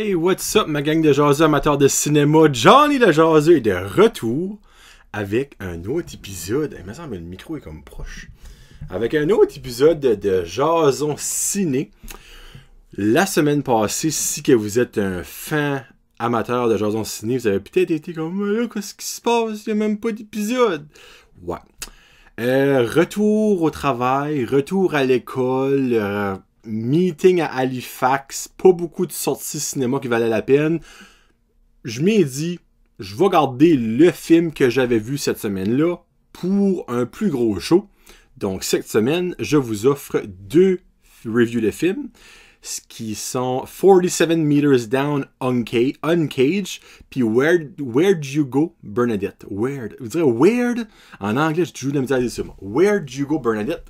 Hey, what's up, ma gang de jaseux amateurs de cinéma? Johnny le jaseux est de retour avec un autre épisode. Il me semble que le micro est comme proche. Avec un autre épisode de Jason Ciné. La semaine passée, si que vous êtes un fan amateur de Jason Ciné, vous avez peut-être été comme là, qu'est-ce qui se passe? Il n'y a même pas d'épisode. Ouais. Retour au travail, retour à l'école, meeting à Halifax, pas beaucoup de sorties cinéma qui valaient la peine. Je m'ai dit, je vais garder le film que j'avais vu cette semaine-là pour un plus gros show. Donc cette semaine, je vous offre 2 reviews de films, ce qui sont 47 Meters Down Uncaged, puis Where'd You Go Bernadette. Weird. Vous direz weird? En anglais, j'ai toujours de la misère à dire ça. Where'd You Go Bernadette?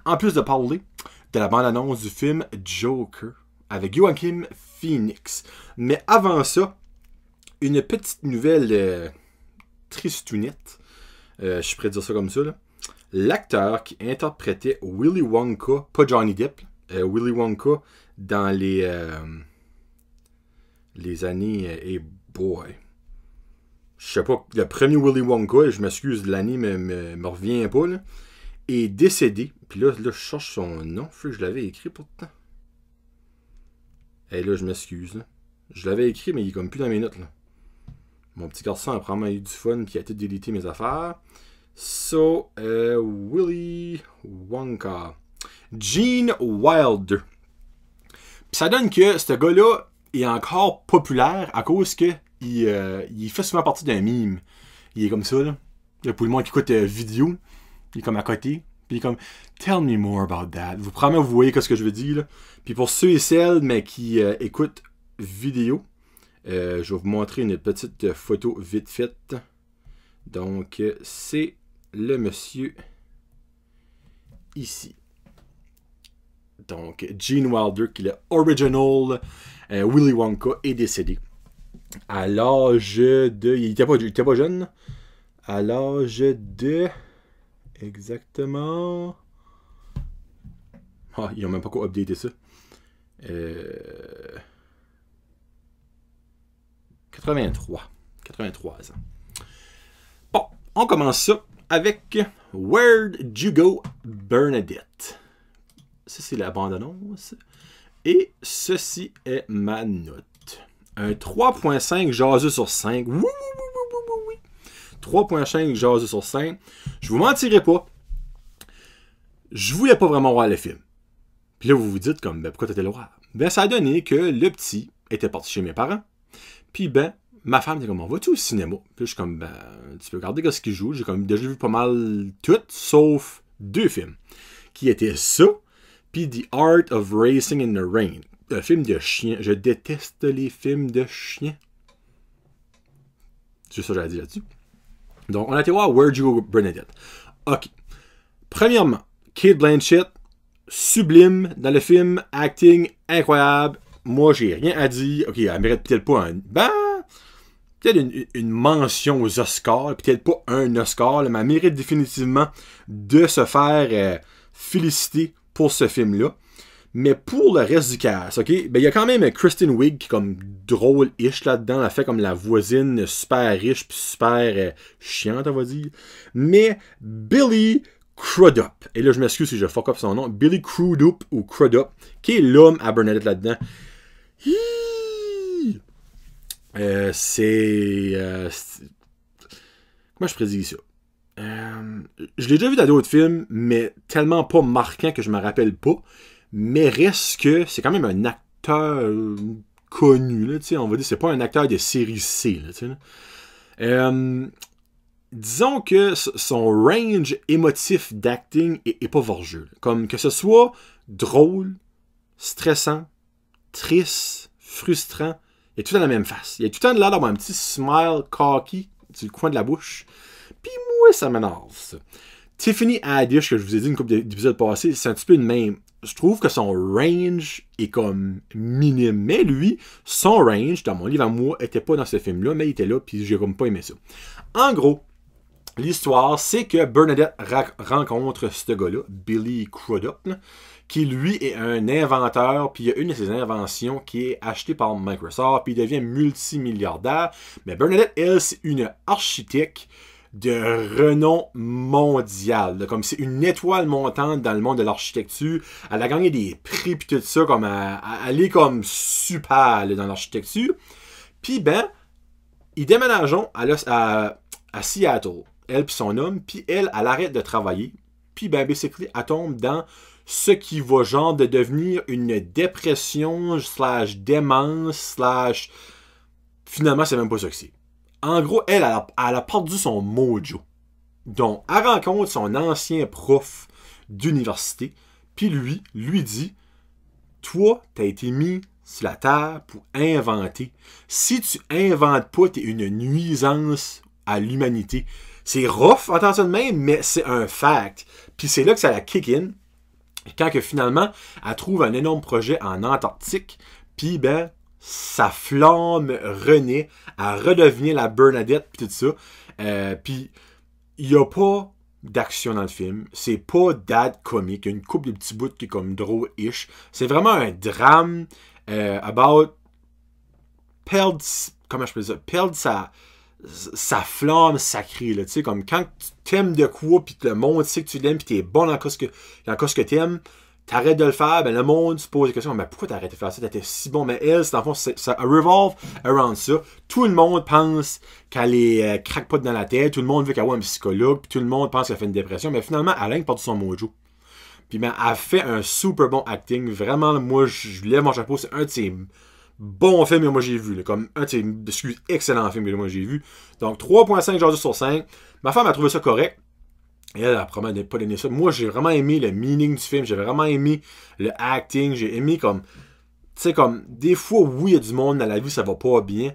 En plus de parler de la bande-annonce du film Joker avec Joaquin Phoenix. Mais avant ça, une petite nouvelle tristounette. Je suis prêt à dire ça comme ça, là. L'acteur qui interprétait Willy Wonka, pas Johnny Depp, Willy Wonka dans les années... boy. Je sais pas, le premier Willy Wonka, je m'excuse, l'année me revient pas, là, est décédé. Puis là, je cherche son nom. Je l'avais écrit pourtant. Et là, je m'excuse. Là. Je l'avais écrit, mais il est comme plus dans mes notes. Là. Mon petit garçon a probablement eu du fun puis il a tout délité mes affaires. So, Willy Wonka. Gene Wilder. Puis ça donne que ce gars-là est encore populaire à cause que il fait souvent partie d'un meme. Il est comme ça, là. Pour le monde qui écoute vidéo, il est comme à côté. Puis il est comme, tell me more about that. Vous probablement vous voyez ce que je veux dire, là. Puis pour ceux et celles mais qui écoutent vidéo, je vais vous montrer une petite photo vite faite. Donc, c'est le monsieur ici. Donc, Gene Wilder, qui est l'original Willy Wonka, est décédé. À l'âge de... Il était pas jeune. À l'âge de... Exactement... Ah, ils n'ont même pas quoi updater ça. 83. 83 ans. Bon, on commence ça avec Where'd You Go Bernadette. Ça, c'est la bande-annonce. Et ceci est ma note. Un 3.5 jaseux sur 5. Oui, oui, oui, oui, oui, oui. 3.5 jaseux sur 5. Je vous mentirai pas. Je voulais pas vraiment voir le film. Puis là, vous vous dites comme, ben, pourquoi t'étais le voir? Ben, ça a donné que le petit était parti chez mes parents. Puis ben, ma femme était comme, on va-tu au cinéma? Puis je suis comme, ben, tu peux regarder ce qu'il joue. J'ai comme déjà vu pas mal tout, sauf 2 films. Qui étaient ça, puis The Art of Racing in the Rain. Un film de chien. Je déteste les films de chiens. C'est ça que j'allais dire là-dessus. Donc, on a été voir Where'd You Go Bernadette. OK. Premièrement, Cate Blanchett, sublime dans le film, acting incroyable. Moi, j'ai rien à dire. OK, elle mérite peut-être pas un... Ben, peut-être une mention aux Oscars, peut-être pas un Oscar, là, mais elle mérite définitivement de se faire féliciter pour ce film-là. Mais pour le reste du cast, OK, ben, il y a quand même Kristen Wiig qui est comme drôle-ish là-dedans. Elle fait comme la voisine super riche puis super chiante, on va dire. Mais Billy Crudup, et là je m'excuse si je fuck up son nom, Billy Crudup ou Crudup, qui est l'homme à Bernadette là-dedans. Comment je prédis ça? Je l'ai déjà vu dans d'autres films, mais tellement pas marquant que je me rappelle pas. Mais reste que c'est quand même un acteur connu, là, on va dire, c'est pas un acteur de série C. Là, disons que son range émotif d'acting est pas vorgeux. Comme que ce soit drôle, stressant, triste, frustrant, il y a tout le temps la même face. Il y a tout le temps l'air d'avoir un petit smile cocky du coin de la bouche. Puis moi, ça m'énerve, ça. Tiffany Haddish, que je vous ai dit une couple d'épisodes passés, c'est un petit peu le même. Je trouve que son range est comme minime. Mais lui, son range, dans mon livre à moi, était pas dans ce film-là, mais il était là, puis j'ai comme pas aimé ça. En gros, L'histoire, c'est que Bernadette rencontre ce gars-là, Billy Crudup, là, qui lui est un inventeur, puis il y a une de ses inventions qui est achetée par Microsoft, puis il devient multimilliardaire. Mais Bernadette, elle, c'est une architecte de renom mondial. Là, comme c'est une étoile montante dans le monde de l'architecture. Elle a gagné des prix puis tout ça, comme elle est comme super là, dans l'architecture. Puis ben, ils déménagent à Seattle, elle puis son homme, puis elle arrête de travailler. Puis ben, basically, elle tombe dans ce qui va genre de devenir une dépression / démence / finalement, c'est même pas ça que c'est. En gros, elle a perdu son mojo. Donc, elle rencontre son ancien prof d'université, puis lui dit, toi, t'as été mis sur la terre pour inventer. Si tu inventes pas, t'es une nuisance à l'humanité. C'est rough, en tant que même, mais c'est un fact. Puis c'est là que ça la kick in. Quand que finalement, elle trouve un énorme projet en Antarctique, puis ben, sa flamme renaît, elle redevient la Bernadette, puis tout ça. Puis, il n'y a pas d'action dans le film. C'est pas dad comique. Il y a une couple de petits bouts qui est comme drôle-ish. C'est vraiment un drame about perdre, comment je peux dire, perdre sa flamme sacrée, là, tu sais, comme quand tu t'aimes de quoi, puis le monde sait que tu l'aimes, puis t'es bon dans ce que t'aimes, t'arrêtes de le faire, ben le monde se pose des questions, mais pourquoi t'arrêtes de faire ça, t'étais si bon, mais elle, c'est en fond, ça revolve around ça. Tout le monde pense qu'elle est crackpot dans la tête, tout le monde veut qu'elle soit un psychologue, puis tout le monde pense qu'elle fait une dépression, mais finalement, elle a perdu son mojo. Puis ben, elle fait un super bon acting, vraiment, moi, je lève mon chapeau, c'est un de ses bon film que moi j'ai vu. Là, comme un de ces excellents films que moi j'ai vu. Donc 3.5 genre sur 5. Ma femme a trouvé ça correct. Elle a probablement pas donné ça. Moi j'ai vraiment aimé le meaning du film. J'ai vraiment aimé le acting. J'ai aimé comme. Tu sais, comme. Des fois, oui, il y a du monde dans la vie, ça va pas bien.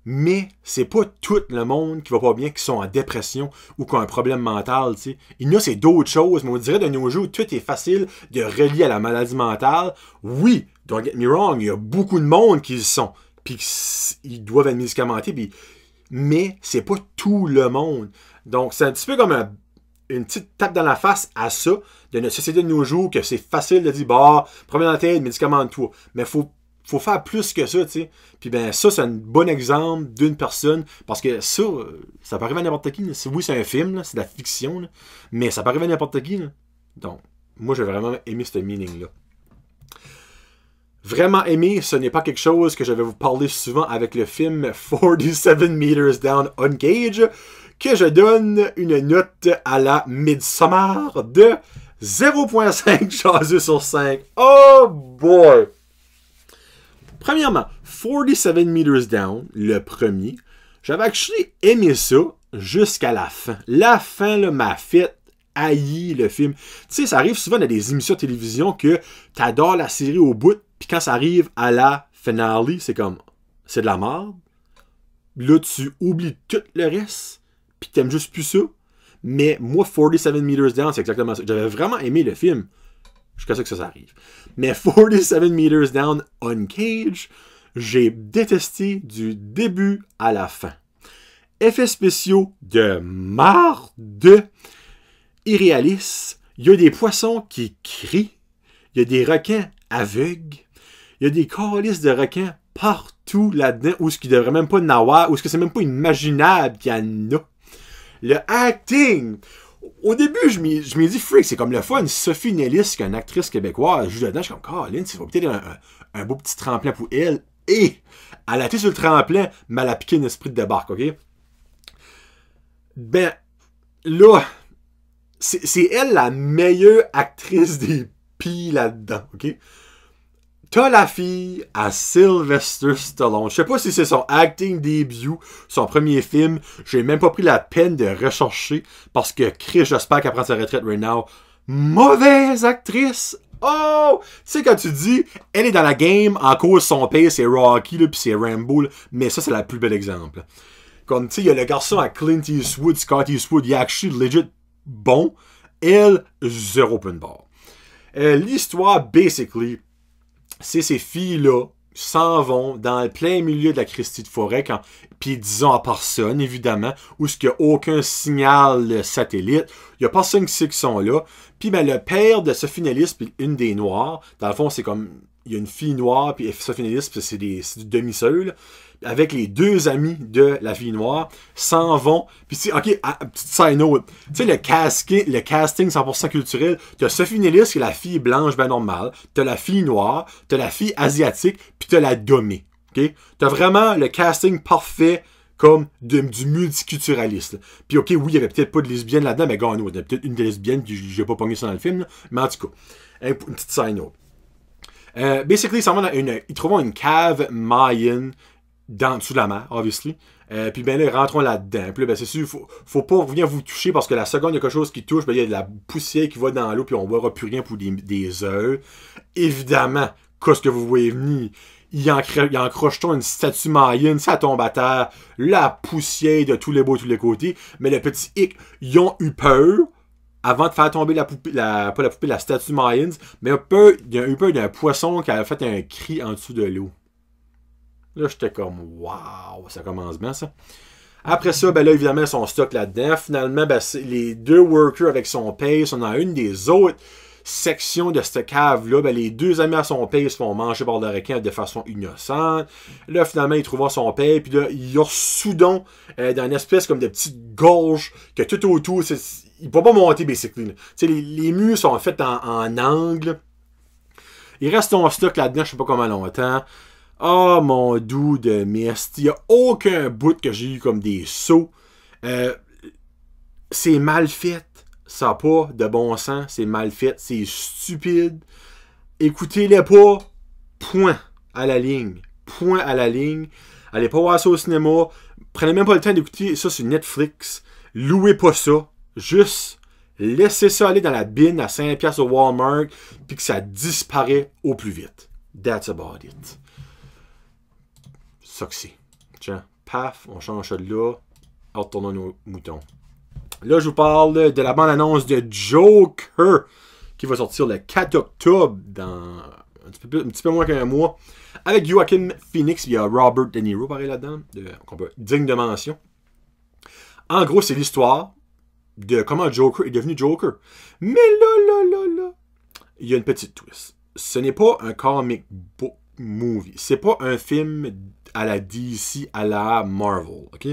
Mais c'est pas tout le monde qui va pas bien, qui sont en dépression ou qui ont un problème mental, tu sais. Il y a, c'est d'autres choses, mais on dirait de nos jours, tout est facile de relier à la maladie mentale. Oui, don't get me wrong, il y a beaucoup de monde qui le sont, puis ils doivent être médicamentés, mais c'est pas tout le monde. Donc, c'est un petit peu comme une petite tape dans la face à ça, de notre société de nos jours, que c'est facile de dire, bah, problème dans la tête, médicamente-toi. Mais faut faire plus que ça, tu sais. Puis ben ça, c'est un bon exemple d'une personne, parce que ça peut arriver à n'importe qui. Oui, c'est un film, là, c'est de la fiction, là, mais ça peut arriver à n'importe qui. Là. Donc, moi, j'ai vraiment aimé ce meaning-là. Vraiment aimé, ce n'est pas quelque chose que je vais vous parler souvent avec le film 47 Meters Down Uncaged, que je donne une note à la Midsommar de 0.5 jaseux sur 5. Oh boy! Premièrement, 47 Meters Down, le premier, j'avais actually aimé ça jusqu'à la fin. La fin là, m'a fait haïr le film. Tu sais, ça arrive souvent dans des émissions de télévision que t'adores la série au bout, puis quand ça arrive à la finale, c'est comme, c'est de la merde. Là, tu oublies tout le reste, puis t'aimes juste plus ça. Mais moi, 47 Meters Down, c'est exactement ça. J'avais vraiment aimé le film. Jusqu'à ce que ça arrive. Mais 47 Meters Down Uncaged, j'ai détesté du début à la fin. Effets spéciaux de marde, irréalistes. Il y a des poissons qui crient. Il y a des requins aveugles. Il y a des calices de requins partout là-dedans où ce qui devrait même pas en avoir, où ce que c'est même pas imaginable qu'il y en a. Le acting! Au début, je m'ai dit, freak, c'est comme le fun. Sophie Nellis, qui est une actrice québécoise, joue dedans. Je suis comme, Colin, c'est peut-être un beau petit tremplin pour elle. Et elle a été sur le tremplin, mais elle a piqué un esprit de débarque, ok? Ben, là, c'est elle la meilleure actrice des pis là-dedans, ok? T'as la fille à Sylvester Stallone. Je sais pas si c'est son acting debut, son premier film. J'ai même pas pris la peine de rechercher parce que Chris, j'espère qu'elle prend sa retraite right now. Mauvaise actrice! Oh! Tu sais, quand tu dis, elle est dans la game, en cause son père, c'est Rocky, là, pis c'est Rambo, là, mais ça, c'est le plus bel exemple. Comme, tu sais, il y a le garçon à Clint Eastwood, Scott Eastwood, il est actually legit bon. Elle, zéro point de barre. L'histoire, basically, c'est ces filles-là s'en vont dans le plein milieu de la Christie de forêt, puis disons à personne, évidemment, où il n'y a aucun signal satellite, il n'y a personne qui sait qu'ils sont là. Puis ben, le père de Sophie Nellis, puis une des Noires, dans le fond, c'est comme, il y a une fille noire, puis Sophie Nellis, puis c'est du demi-sœur, avec les deux amis de la fille noire, s'en vont. Puis ok, petite side note, tu sais, le casting 100% culturel, t'as Sophie Nellis, qui est la fille blanche ben normale, t'as la fille noire, t'as la fille asiatique, puis t'as la domée. Ok? T'as vraiment le casting parfait comme du multiculturaliste. Puis ok, oui, il y avait peut-être pas de lesbienne là-dedans, mais gars, non, il y avait peut-être une des lesbiennes, puis j'ai pas pogné ça dans le film, là. Mais en tout cas, une petite side note. Basically, ils trouvent une cave mayan dans dessous de la mer, obviously. Puis ben là, rentrons là-dedans. Puis là, ben c'est sûr, faut pas venir vous toucher parce que la seconde, il y a quelque chose qui touche, ben il y a de la poussière qui va dans l'eau, puis on voit plus rien pour des heures. Évidemment, qu'est-ce que vous voyez venir? Il encroche une statue mayenne, ça tombe à terre, la poussière de tous les bords, tous les côtés. Mais le petit hic, ils ont eu peur avant de faire tomber la statue mayenne, mais il a eu peur d'un poisson qui a fait un cri en dessous de l'eau. Là, j'étais comme, waouh, ça commence bien, ça. Après ça, ben là, évidemment, son stock là-dedans. Finalement, ben, les deux workers avec son pace, on a une des autres sections de cette cave-là. Ben, les deux amis à son pace se font manger par le requin de façon innocente. Là, finalement, ils trouvent son pace, puis là, il y a soudon dans une espèce comme de petite gorge que tout autour, il ne peut pas monter, basically. Les murs sont faits en angle. Il reste ton stock là-dedans, je sais pas comment longtemps. Oh mon doux de mist. Il n'y a aucun bout que j'ai eu comme des sauts. C'est mal fait. Ça n'a pas de bon sens. C'est mal fait. C'est stupide. Écoutez-les pas. Point à la ligne. Point à la ligne. Allez pas voir ça au cinéma. Prenez même pas le temps d'écouter ça sur Netflix. Louez pas ça. Juste laissez ça aller dans la bine à 5$ au Walmart. Puis que ça disparaît au plus vite. That's about it. Ça que c'est. Tiens, paf, on change ça de là. Retournons nos moutons. Là, je vous parle de la bande-annonce de Joker qui va sortir le 4 octobre dans un petit peu moins qu'un mois. Avec Joaquin Phoenix, il y a Robert De Niro, pareil là-dedans, digne de mention. En gros, c'est l'histoire de comment Joker est devenu Joker. Mais là, il y a une petite twist. Ce n'est pas un comic book movie. C'est pas un film à la DC, à la Marvel, ok?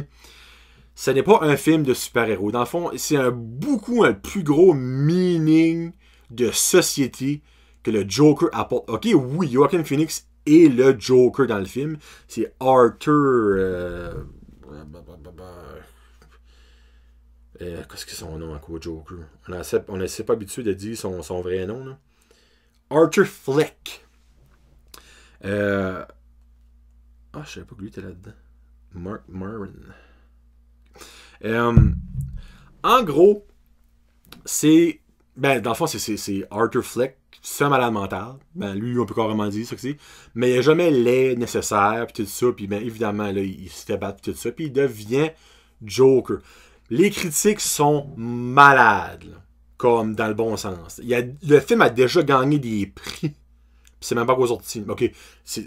Ce n'est pas un film de super-héros. Dans le fond, c'est un plus gros meaning de société que le Joker apporte. Ok, oui, Joaquin Phoenix est le Joker dans le film. C'est Arthur... qu'est-ce que c'est son nom à quoi, Joker? On ne s'est pas habitué de dire son vrai nom, là. Arthur Fleck. Je savais pas que lui était là-dedans. Mark Maron. En gros, c'est... Ben, dans le fond, c'est Arthur Fleck, c'est un malade mental. Ben, lui, on peut carrément dire ça que c'est. Mais il n'y a jamais l'aide nécessaire, puis tout ça. Puis, ben, évidemment, là, il se fait battre, puis tout ça. Puis, il devient Joker. Les critiques sont malades, là, comme dans le bon sens. Le film a déjà gagné des prix. C'est même pas encore sorti. Ok,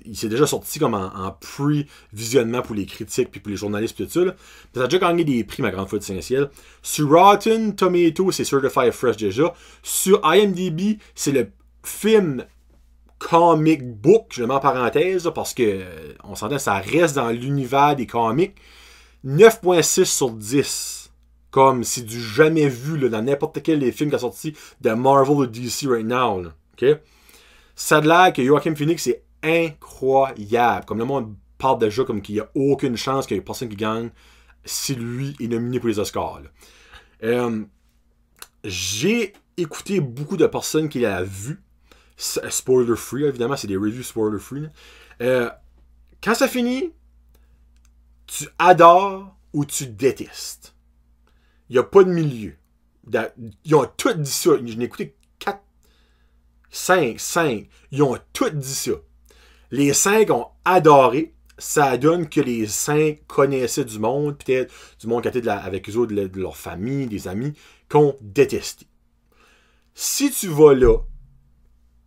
il s'est déjà sorti comme en pre-visionnement pour les critiques puis pour les journalistes et tout ça. Là. Ça a déjà gagné des prix, ma grande foi de Saint-Ciel. Sur Rotten Tomatoes, c'est Certified Fresh déjà. Sur IMDb, c'est le film comic book, je le mets en parenthèse, là, parce que on s'entend, ça reste dans l'univers des comics. 9.6 sur 10. Comme c'est du jamais vu là, dans n'importe quel des films qui a sorti de Marvel ou DC right now. Là. Ok? Ça a l'air que Joaquin Phoenix est incroyable. Comme le monde parle déjà comme qu'il n'y a aucune chance qu'il y ait personne qui gagne si lui est nominé pour les Oscars. J'ai écouté beaucoup de personnes qui l'ont vu. Spoiler free, évidemment, c'est des reviews spoiler free. Quand ça finit, tu adores ou tu détestes. Il n'y a pas de milieu. Ils ont tout dit ça. Je n'ai écouté 5. Ils ont tout dit ça. Les 5 ont adoré. Ça donne que les 5 connaissaient du monde, peut-être du monde qui était avec eux autres, de leur famille, des amis, qu'on détestait. Si tu vas là,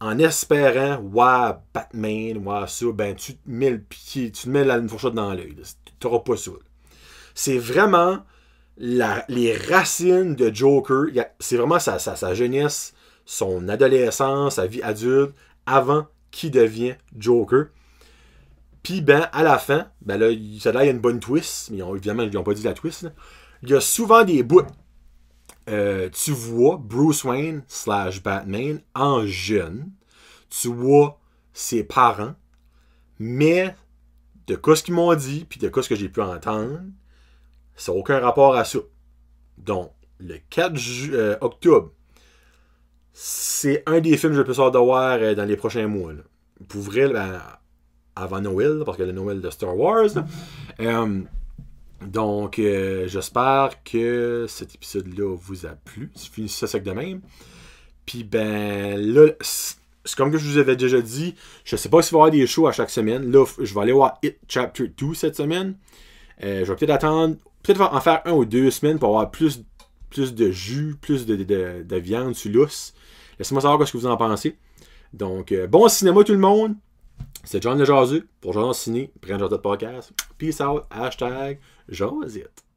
en espérant voir Batman, voir ça, ben tu te mets le pied, tu te mets une fourchette dans l'œil. Tu n'auras pas ça. C'est vraiment les racines de Joker. C'est vraiment sa jeunesse, son adolescence, sa vie adulte, avant qu'il devienne Joker. Puis, ben, à la fin, ben là, ça là, il y a une bonne twist, mais évidemment, ils n'ont pas dit la twist. Là. Il y a souvent des bouts. Tu vois Bruce Wayne / Batman en jeune. Tu vois ses parents. Mais, de quoi ce qu'ils m'ont dit, puis de quoi ce que j'ai pu entendre, ça n'a aucun rapport à ça. Donc, le 4 octobre, c'est un des films que je peux sortir de voir dans les prochains mois. Là. Pour vrai, ben, avant Noël, parce que le Noël de Star Wars. Donc, j'espère que cet épisode-là vous a plu. C'est fini ça sec de même. Puis, ben, là, c'est comme que je vous avais déjà dit, je sais pas s'il va y avoir des shows à chaque semaine. Là, je vais aller voir It Chapter 2 cette semaine. Je vais peut-être attendre, peut-être en faire 1 ou 2 semaines pour avoir plus de jus, plus de viande sur l'os. Laissez-moi savoir ce que vous en pensez. Donc, bon cinéma tout le monde. C'est John le Jaseux pour Genre Ciné, Brand Podcast. Peace out, #Jasit.